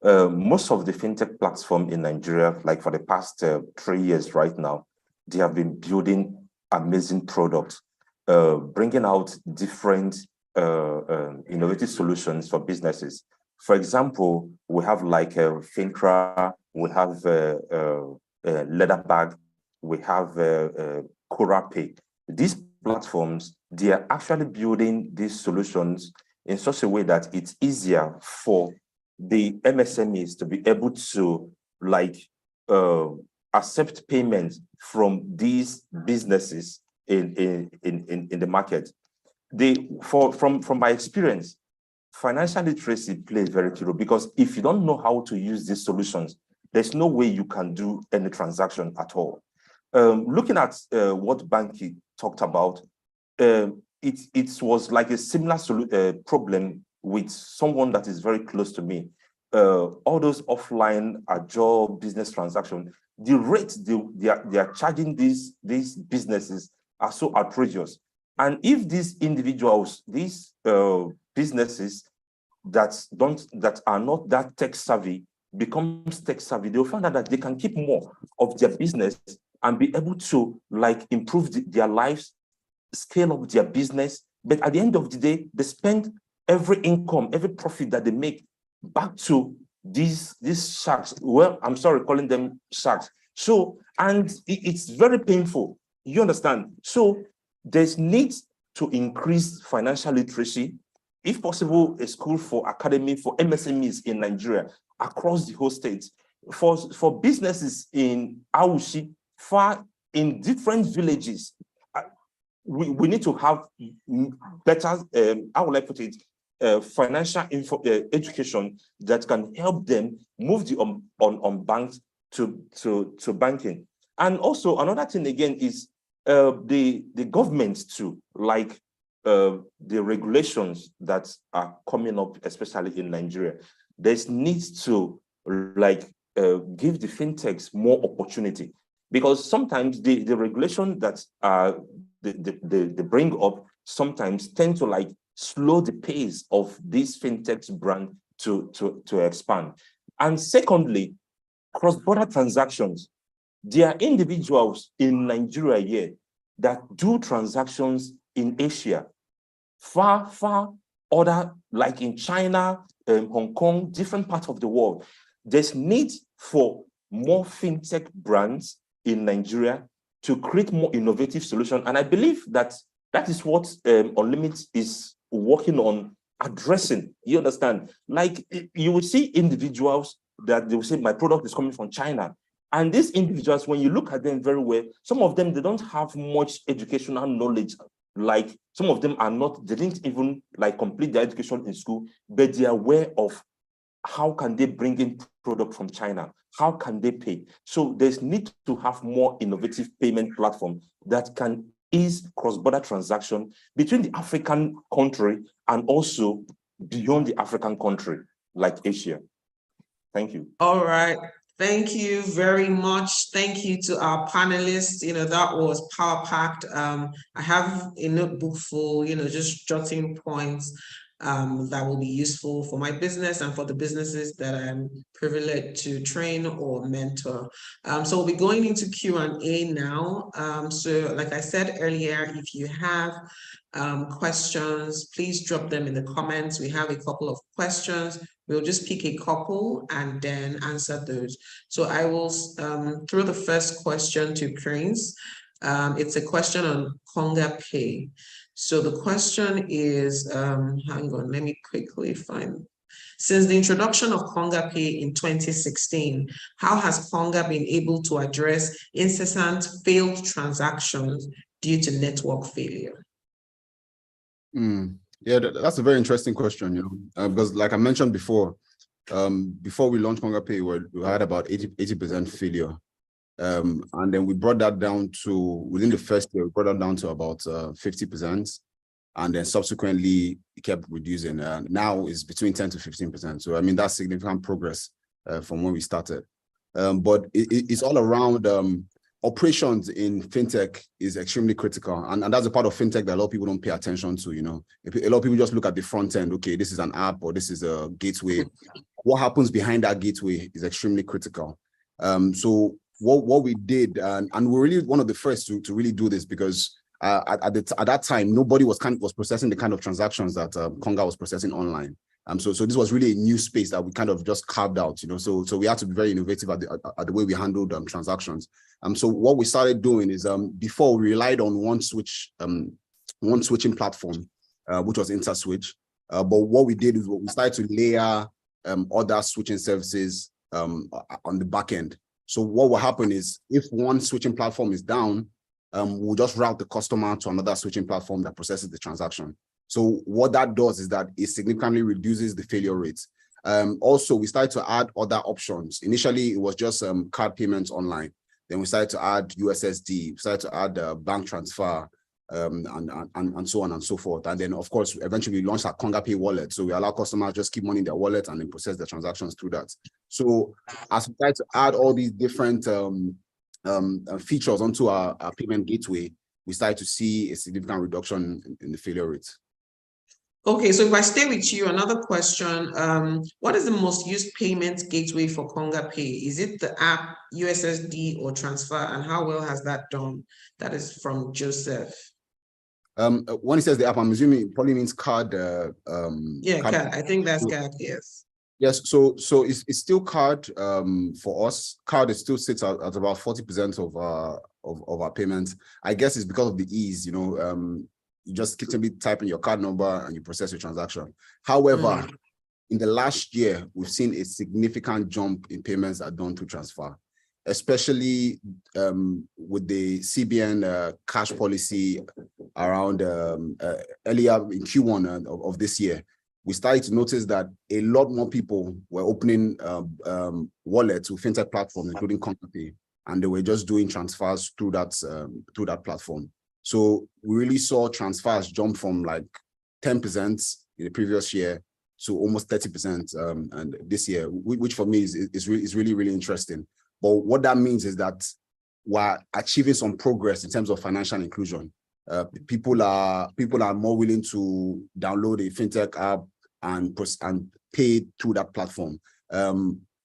Most of the fintech platform in Nigeria, like for the past 3 years right now, they have been building amazing products, bringing out different innovative solutions for businesses. For example, we have like Fintra, we have Leatherbag, we have Kurape. These platforms, they are actually building these solutions in such a way that it's easier for the MSMEs to be able to accept payments from these businesses in the market. From my experience, financial literacy plays very key role, because if you don't know how to use these solutions, there's no way you can do any transaction at all. Looking at what Banky talked about, it was like a similar problem with someone that is very close to me. All those offline Ajo business transactions, the rates they are charging these businesses are so outrageous. And if these individuals, these businesses that are not that tech savvy becomes tech savvy, they'll find out that they can keep more of their business and be able to improve their lives, scale up their business. But at the end of the day, they spend every income, every profit that they make back to these sharks. Well, I'm sorry calling them sharks. So, and it's very painful. You understand? So there's need to increase financial literacy. If possible, a school for academy for MSMEs in Nigeria across the whole state, for businesses in Awushi, far in different villages. We need to have better, how will I put it, financial education that can help them move the unbanked to banking. And also another thing again is the government too, like the regulations that are coming up, especially in Nigeria. There's needs to give the fintechs more opportunity, because sometimes the regulation that they bring up sometimes tend to slow the pace of this fintech's brand to expand. And secondly, cross-border transactions. There are individuals in Nigeria here that do transactions in Asia, far other, like in China, Hong Kong, different parts of the world. There's need for more fintech brands in Nigeria to create more innovative solutions. And I believe that is what Unlimited is working on addressing. You understand? Like you will see individuals that they will say, my product is coming from China. And these individuals, when you look at them very well, some of them, they don't have much educational knowledge. Like some of them they didn't even complete their education in school, but they are aware of how can they bring in product from China? How can they pay? So there's need to have more innovative payment platform that can ease cross-border transaction between the African country and also beyond the African country, like Asia. Thank you. All right. Thank you very much. Thank you to our panelists. That was power packed. I have a notebook full, just jotting points that will be useful for my business and for the businesses that I'm privileged to train or mentor. So we'll be going into Q&A now. So like I said earlier, if you have questions, please drop them in the comments. We have a couple of questions. We'll just pick a couple and then answer those. So I will throw the first question to Prince. It's a question on Conga Pay. So the question is, hang on, let me quickly find. Since the introduction of Conga Pay in 2016, how has Conga been able to address incessant failed transactions due to network failure? Yeah, that's a very interesting question, because like I mentioned before we launched Conga Pay, we had about 80% failure. And then we brought that down to, within the first year, we brought that down to about 50%. And then subsequently, it kept reducing. Now it's between 10 to 15%. So, I mean, that's significant progress from when we started. But it's all around operations in fintech is extremely critical. And that's a part of fintech that a lot of people don't pay attention to, A lot of people just look at the front end. Okay, this is an app or this is a gateway. What happens behind that gateway is extremely critical. So what we did, and we're really one of the first to really do this, because at that time, nobody was processing the kind of transactions that Conga was processing online. So this was really a new space that we kind of just carved out, So we had to be very innovative at the way we handled transactions. So what we started doing is, before we relied on one switching platform, which was InterSwitch. But what we did is we started to layer other switching services on the back end. So what will happen is, if one switching platform is down, we'll just route the customer to another switching platform that processes the transaction. So what that does is that it significantly reduces the failure rates. Also, we started to add other options. Initially, it was just card payments online. Then we started to add USSD, we started to add bank transfer, and so on and so forth. And then, of course, eventually we launched our Conga Pay wallet. So we allow customers just keep money in their wallet and then process the transactions through that. So as we started to add all these different features onto our payment gateway, we started to see a significant reduction in the failure rates. Okay, so if I stay with you, another question, what is the most used payment gateway for Conga Pay? Is it the app, USSD, or transfer? And how well has that done? That is from Joseph. When he says the app, I'm assuming it probably means card. Yeah, card. I think that's card, yes. Yes, so it's still card for us. Card still sits at about 40% of our payments. I guess it's because of the ease, you just simply type in your card number and you process your transaction. However, in the last year, we've seen a significant jump in payments that are done through transfer, especially with the CBN cash policy around earlier in Q1 of this year. We started to notice that a lot more people were opening wallets with fintech platforms, including Conga Pay, and they were just doing transfers through that platform. So we really saw transfers jump from like 10% in the previous year to almost 30% and this year, which for me is really, really interesting. But what that means is that we're achieving some progress in terms of financial inclusion. People are more willing to download a fintech app and pay through that platform.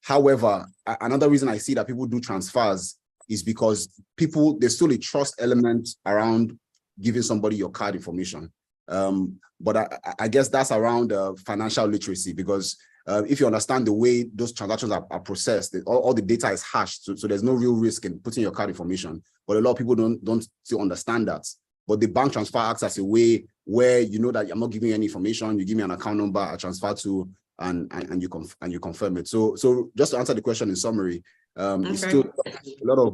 However, another reason I see that people do transfers is because there's still a trust element around giving somebody your card information. But I guess that's around financial literacy, because if you understand the way those transactions are processed, all the data is hashed, so there's no real risk in putting your card information. But a lot of people don't still understand that. But the bank transfer acts as a way where you know that I'm not giving you any information. You give me an account number, I transfer to, and you confirm it. So just to answer the question in summary, it's still a lot of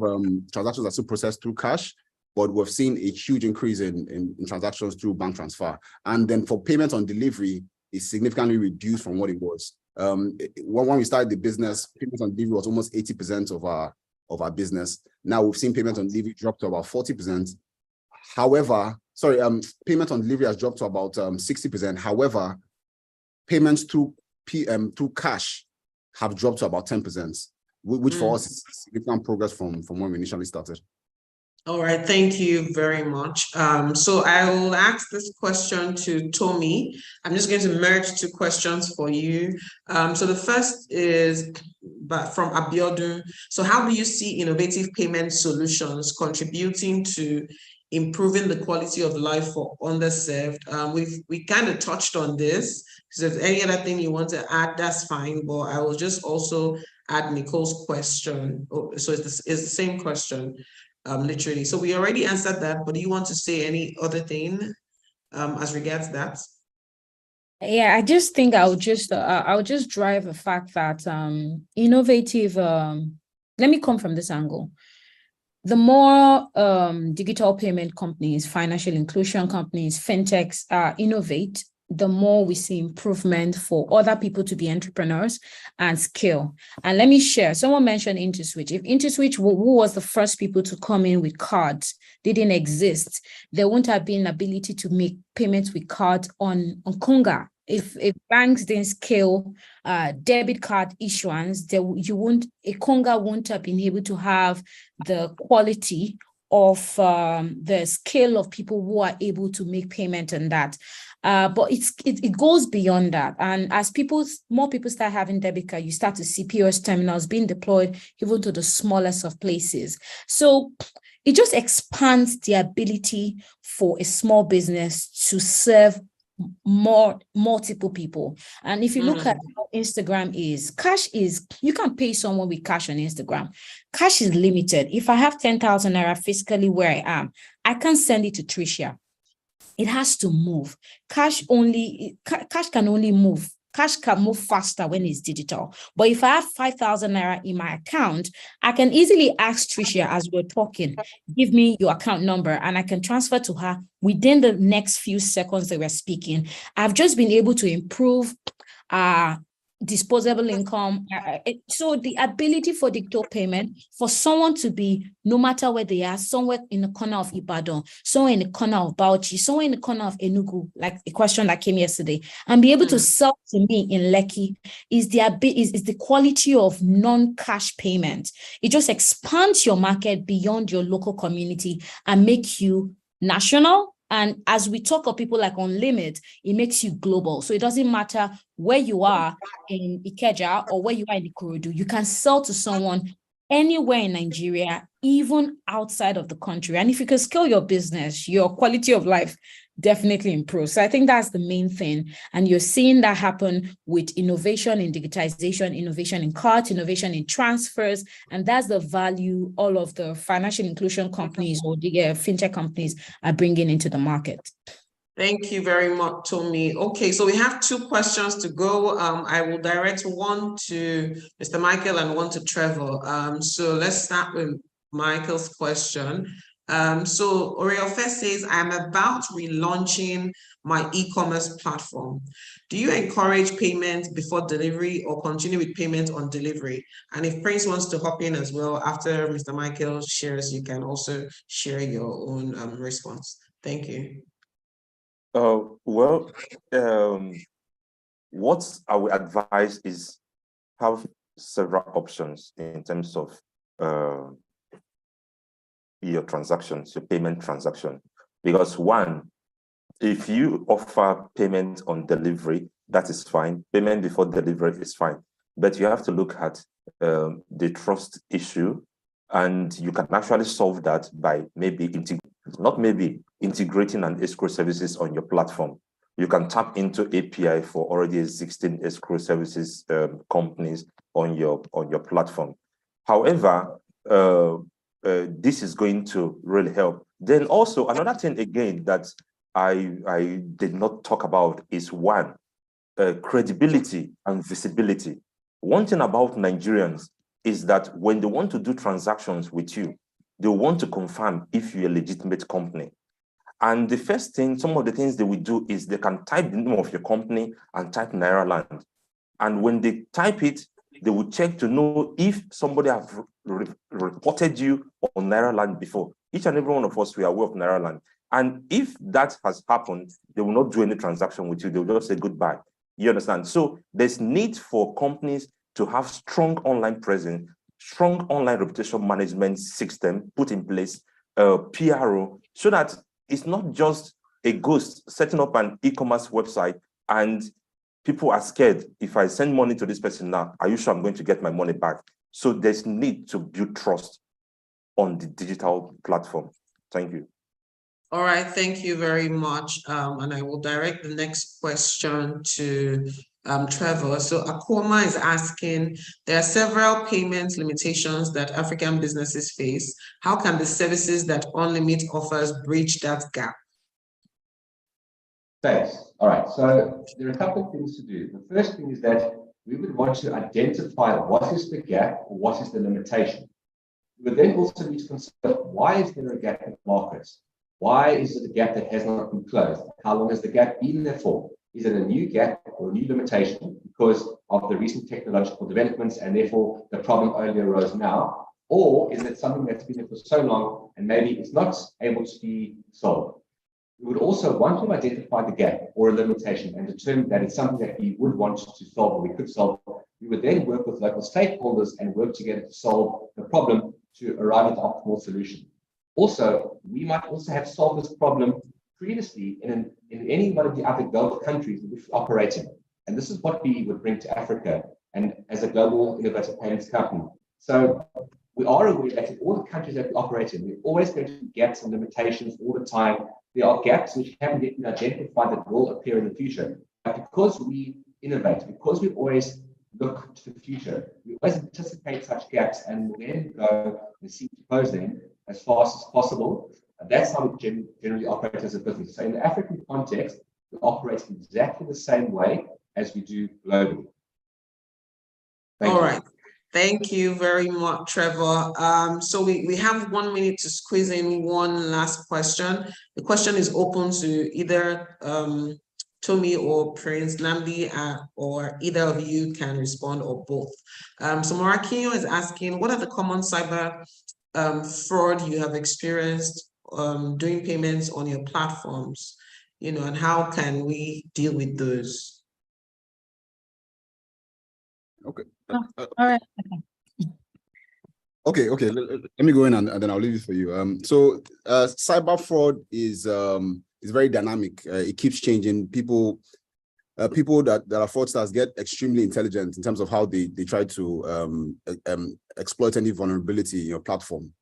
transactions are still processed through cash, but we've seen a huge increase in transactions through bank transfer. And then for payments on delivery, it's significantly reduced from what it was. When we started the business, payments on delivery was almost 80% of our business. Now we've seen payments on delivery drop to about 40%. However, payment on delivery has dropped to about 60%. However, payments through cash have dropped to about 10%. which for us is significant progress from when we initially started. All right, thank you very much. So I will ask this question to Tommy. I'm just going to merge two questions for you. So the first is from Abiodun. So how do you see innovative payment solutions contributing to improving the quality of life for underserved? We kind of touched on this. So if there's any other thing you want to add, that's fine. But I will just also add Nicole's question. So it's the same question. Literally. So we already answered that, but do you want to say any other thing as regards that? Yeah, I just think I'll just drive the fact that innovative. Let me come from this angle. The more digital payment companies, financial inclusion companies, fintechs innovate, the more we see improvement for other people to be entrepreneurs and scale. And let me share, someone mentioned IntoSwitch. If IntoSwitch, who was the first people to come in with cards, didn't exist, there wouldn't have been ability to make payments with cards on Konga. If banks didn't scale debit card issuance, a Konga wouldn't have been able to have the quality of the scale of people who are able to make payment on that. But it goes beyond that. And as more people start having debit card, you start to see POS terminals being deployed even to the smallest of places. So it just expands the ability for a small business to serve multiple people. And if you look at how Instagram is, you can pay someone with cash on Instagram. Cash is limited. If I have 10,000 naira physically where I am, I can't send it to Tricia. It has to move. Cash can only move. Cash can move faster when it's digital. But if I have 5,000 naira in my account, I can easily ask Tricia as we're talking, give me your account number, and I can transfer to her within the next few seconds that we're speaking. I've just been able to improve disposable income. So the ability for digital payment, for someone to be, no matter where they are, somewhere in the corner of Ibadan, somewhere in the corner of Bauchi, somewhere in the corner of Enugu, like a question that came yesterday, and be able to sell to me in Lekki is the quality of non-cash payment. It just expands your market beyond your local community and make you national. And as we talk of people like Unlimited, it makes you global. So it doesn't matter where you are in Ikeja or where you are in Ikorodu, you can sell to someone anywhere in Nigeria, even outside of the country. And if you can scale your business, your quality of life definitely improves. So I think that's the main thing. And you're seeing that happen with innovation in digitization, innovation in cards, innovation in transfers. And that's the value all of the financial inclusion companies or the fintech companies are bringing into the market. Thank you very much, Tommy. Okay, so we have two questions to go. I will direct one to Mr. Michael and one to Trevor. So let's start with Michael's question. So Oriel first says, I'm about relaunching my e-commerce platform. Do you encourage payment before delivery or continue with payment on delivery? And if Prince wants to hop in as well, after Mr. Michael shares, you can also share your own response. Thank you. What I would advise is have several options in terms of your transactions, your payment transaction. Because one, if you offer payment on delivery, that is fine. Payment before delivery is fine. But you have to look at the trust issue, and you can actually solve that by integrating an escrow services on your platform. You can tap into API for already existing escrow services companies on your platform. However, this is going to really help. Then also another thing again that I did not talk about is credibility and visibility. One thing about Nigerians is that when they want to do transactions with you, they want to confirm if you're a legitimate company. And the first thing, some of the things they will do is they can type the name of your company and type Nairaland. And when they type it, they will check to know if somebody has reported you on Nairaland before. Each and every one of us, we are aware of Nairaland. And if that has happened, they will not do any transaction with you. They will just say goodbye. You understand? So there's need for companies to have strong online presence, strong online reputation management system put in place, PRO, so that it's not just a ghost setting up an e-commerce website and people are scared. If I send money to this person now, are you sure I'm going to get my money back? So there's need to build trust on the digital platform. Thank you. All right, thank you very much. And I will direct the next question to Trevor. So Akoma is asking, there are several payment limitations that African businesses face. How can the services that Unlimit offers bridge that gap? Thanks. All right, so there are a couple of things to do. The first thing is that we would want to identify what is the gap or what is the limitation. We would then also need to consider, why is there a gap in the market? Why is it a gap that has not been closed? How long has the gap been there for? Is it a new gap or a new limitation because of the recent technological developments and therefore the problem only arose now? Or is it something that's been there for so long and maybe it's not able to be solved? We would also want to identify the gap or a limitation and determine that it's something that we would want to solve or we could solve. We would then work with local stakeholders and work together to solve the problem to arrive at the optimal solution. Also, we might also have solved this problem previously in any one of the other global countries in which we operate in. And this is what we would bring to Africa and as a global innovative payments company. So we are aware that in all the countries that we operate in, we're always going to be gaps and limitations all the time. There are gaps which haven't yet been identified that will appear in the future. But because we innovate, because we always look to the future, we always anticipate such gaps and then go and seek to close them as fast as possible. And that's how we generally operate as a business. So in the African context, we operate exactly the same way as we do globally. All right. Thank you very much, Trevor. So we have 1 minute to squeeze in one last question. The question is open to either Tomi or Prince Namdi, or either of you can respond or both. So Morakinyo is asking, what are the common cyber fraud you have experienced doing payments on your platforms, and how can we deal with those? Okay. All right. Okay. Let me go in and then I'll leave it for you. So cyber fraud is very dynamic. It keeps changing. People that are fraudsters get extremely intelligent in terms of how they try to exploit any vulnerability in your platform.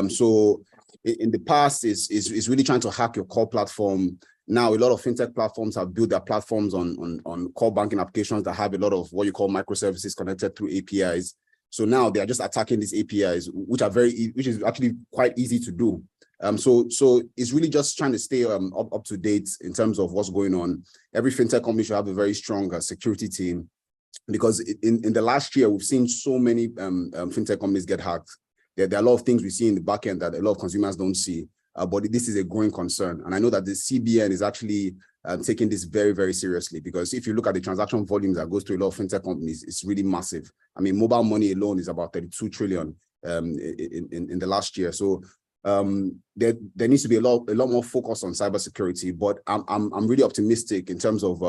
So in the past, is really trying to hack your core platform. Now, a lot of fintech platforms have built their platforms on core banking applications that have a lot of what you call microservices connected through APIs. So now they are just attacking these APIs, which is actually quite easy to do. So it's really just trying to stay up to date in terms of what's going on. Every fintech company should have a very strong security team, because in the last year, we've seen so many fintech companies get hacked. There are a lot of things we see in the back end that a lot of consumers don't see. But this is a growing concern. And I know that the CBN is actually taking this very, very seriously, because if you look at the transaction volumes that goes to a lot of fintech companies, it's really massive. I mean, mobile money alone is about 32 trillion in the last year. So there needs to be a lot more focus on cybersecurity. But I'm really optimistic in terms of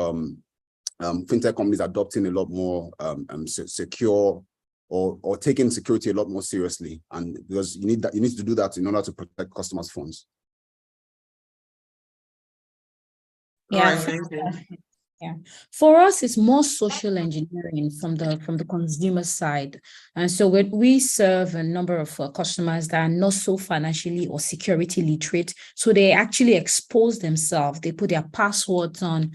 fintech companies adopting a lot more secure or taking security a lot more seriously, and because you need to do that in order to protect customers' funds. Yeah. Thank you. Yeah, for us, it's more social engineering from the consumer side, and so we serve a number of customers that are not so financially or security literate, so they actually expose themselves. They put their passwords on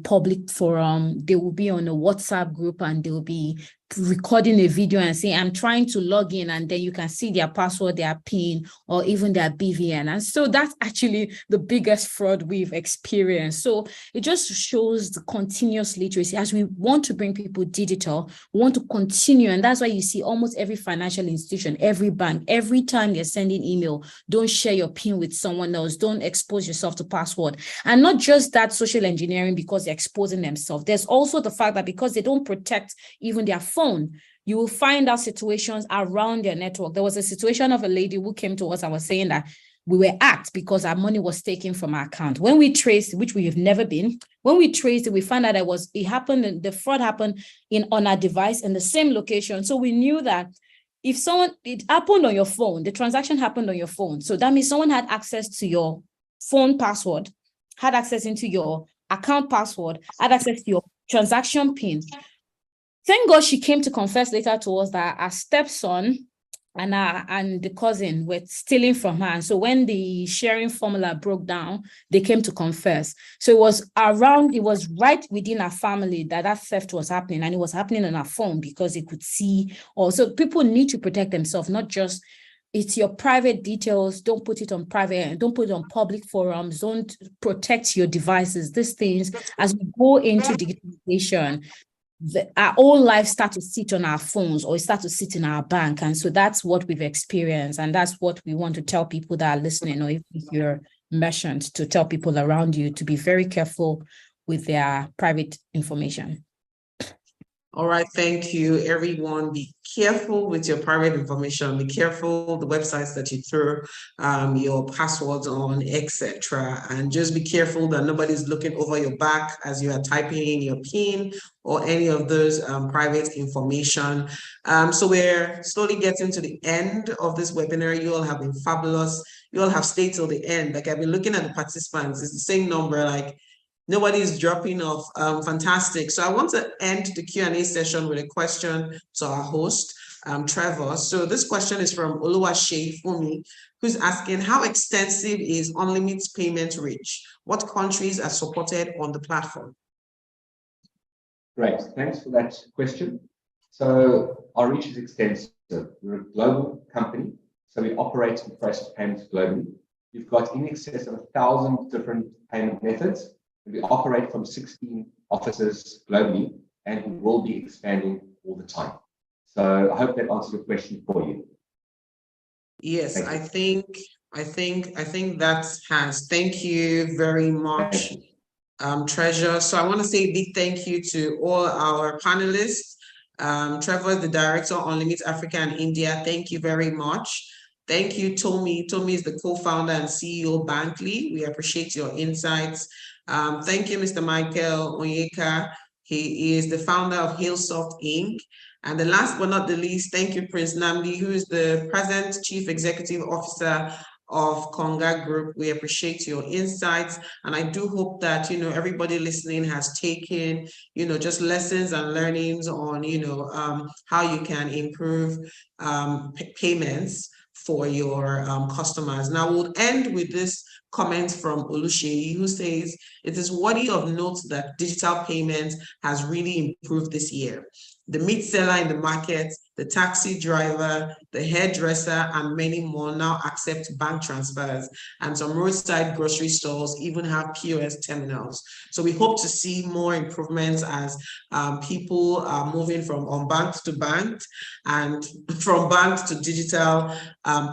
public forum. They will be on a WhatsApp group and they will be recording a video and saying, I'm trying to log in, and then you can see their password, their PIN, or even their BVN. And so that's actually the biggest fraud we've experienced. So it just shows the continuous literacy. As we want to bring people digital, we want to continue. And that's why you see almost every financial institution, every bank, every time you're sending email, don't share your PIN with someone else. Don't expose yourself to password. And not just that social engineering because they're exposing themselves. There's also the fact that because they don't protect even their phone, you will find out situations around their network. There was a situation of a lady who came to us and was saying that we were hacked because our money was taken from our account. When we traced, which we have never been, when we traced it, we found out the fraud happened on our device in the same location. So we knew that if someone, it happened on your phone, the transaction happened on your phone. So that means someone had access to your phone password, had access into your account password, had access to your transaction PIN. Thank God she came to confess later to us that our stepson and the cousin were stealing from her. And so when the sharing formula broke down, they came to confess. So it was right within our family that theft was happening, and it was happening on our phone because they could see. Also, people need to protect themselves, not just it's your private details. Don't put it on private, don't put it on public forums. Don't protect your devices. These things, as we go into digitalization, our whole life start to sit on our phones or start to sit in our bank. And so that's what we've experienced. And that's what we want to tell people that are listening, or if you're merchant, to tell people around you to be very careful with their private information. All right, thank you, everyone. Be careful with your private information. Be careful the websites that you throw your passwords on, etc. And just be careful that nobody's looking over your back as you are typing in your PIN or any of those private information. So we're slowly getting to the end of this webinar. You all have been fabulous. You all have stayed till the end. Like, I've been looking at the participants. It's the same number, like, nobody's dropping off. Fantastic. So I want to end the Q&A session with a question to our host, Trevor. So this question is from Oluwase Fumi, who's asking, how extensive is Unlimit's payment reach? What countries are supported on the platform? Great, thanks for that question. So our reach is extensive. We're a global company, so we operate and process payments globally. We've got in excess of 1,000 different payment methods. We operate from 16 offices globally, and we will be expanding all the time. So I hope that answers your question for you. Yes, I think that has. Thank you very much, Treasure. So I want to say a big thank you to all our panelists. Trevor, the director on Unlimit Africa and India, thank you very much. Thank you, Tommy. Tommy is the co-founder and CEO of Bankly. We appreciate your insights. Thank you, Mr. Michael Onyeka. He is the founder of Hillsoft Inc. And the last but not the least, thank you, Prince Namdi, who is the present Chief Executive Officer of Konga Group. We appreciate your insights. And I do hope that, everybody listening has taken, just lessons and learnings on, how you can improve payments for your customers. Now we'll end with this comment from Oluseyi, who says, it is worthy of note that digital payments has really improved this year. The meat seller in the market, the taxi driver, the hairdresser, and many more now accept bank transfers. And some roadside grocery stores even have POS terminals. So we hope to see more improvements as people are moving from unbanked to banked and from banked to digital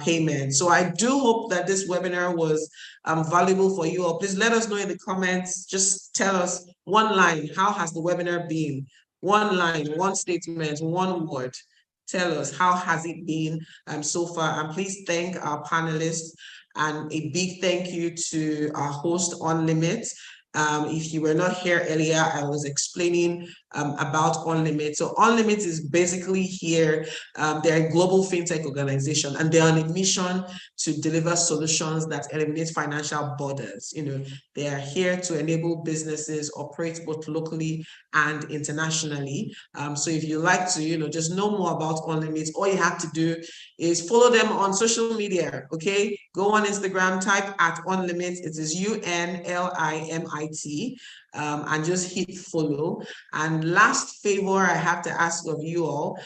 payments. So I do hope that this webinar was valuable for you all. Please let us know in the comments. Just tell us one line. How has the webinar been? One line, one statement, one word. Tell us, how has it been so far? And please thank our panelists, and a big thank you to our host, Unlimit. If you were not here earlier, I was explaining about Unlimit. So Unlimit is basically here. They're a global fintech organization, and they're on a mission to deliver solutions that eliminate financial borders. They are here to enable businesses operate both locally and internationally. So if you like to, just know more about Unlimit, all you have to do is follow them on social media. Okay, go on Instagram, type @Unlimit. It is UNLIMIT. And just hit follow. And last favor I have to ask of you all,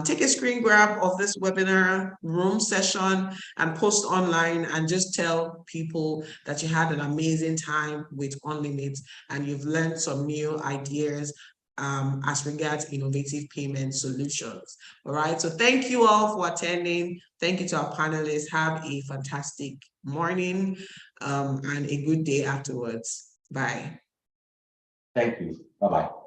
take a screen grab of this webinar room session and post online, and just tell people that you had an amazing time with Unlimit and you've learned some new ideas as regards innovative payment solutions. All right, so thank you all for attending. Thank you to our panelists. Have a fantastic morning and a good day afterwards. Bye. Thank you. Bye-bye.